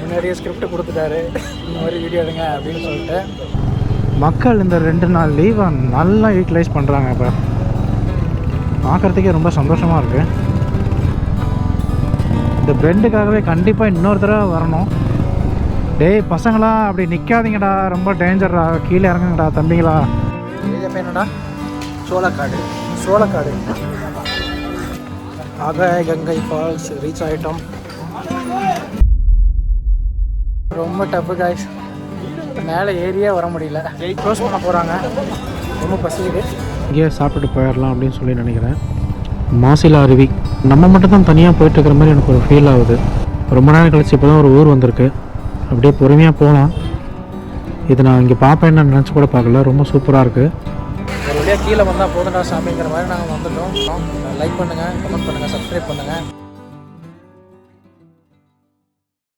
முன்னாடியே ஸ்கிரிப்ட் கொடுத்துட்டாரு, இந்த மாதிரி வீடியோ எடுங்க அப்படின்னு சொல்லிட்டு. மக்கள் இந்த 2 நாள் லீவை நல்லா யூட்டிலைஸ் பண்ணுறாங்க. இப்போ பார்க்குறதுக்கே ரொம்ப சந்தோஷமாக இருக்குது. இந்த பெண்டுக்காகவே கண்டிப்பாக இன்னொரு தடவை வரணும். டேய் பசங்களா அப்படி நிற்காதீங்கடா, ரொம்ப டேஞ்சர்டா, கீழே இறங்குங்கடா தம்பிங்களா. இது என்னடா சோளக்காடு ஆகாய கங்கை ஃபால்ஸ் ரீச் ஆகிட்டோம். ரொம்ப டஃப்பு காய்ஸ், மேலே ஏரியே வர முடியல. க்ளோஸ் பண்ண போகிறாங்க, ரொம்ப பசிக்குது. இங்கேயே சாப்பிட்டுட்டு போயிடலாம் அப்படின்னு சொல்லி நினைக்கிறேன். மாசிலா அருவி நம்ம மட்டும் தான் தனியாக போயிட்டுருக்கிற மாதிரி எனக்கு ஒரு ஃபீல் ஆகுது. ரொம்ப நேரம் கழிச்சு இப்போ தான் ஒரு ஊர் வந்திருக்கு. அப்படியே பொறுமையாக போகலாம். இது நான் இங்கே பார்ப்பேன்னு நினச்சி கூட பார்க்கல, ரொம்ப சூப்பராக இருக்குது. ஒரு வழியாக கீழே வந்தால் போதுண்டா சாமிங்கிற மாதிரி நாங்கள் வந்துட்டோம். லைக் பண்ணுங்கள், கமெண்ட் பண்ணுங்கள், சப்ஸ்கிரைப் பண்ணுங்கள்.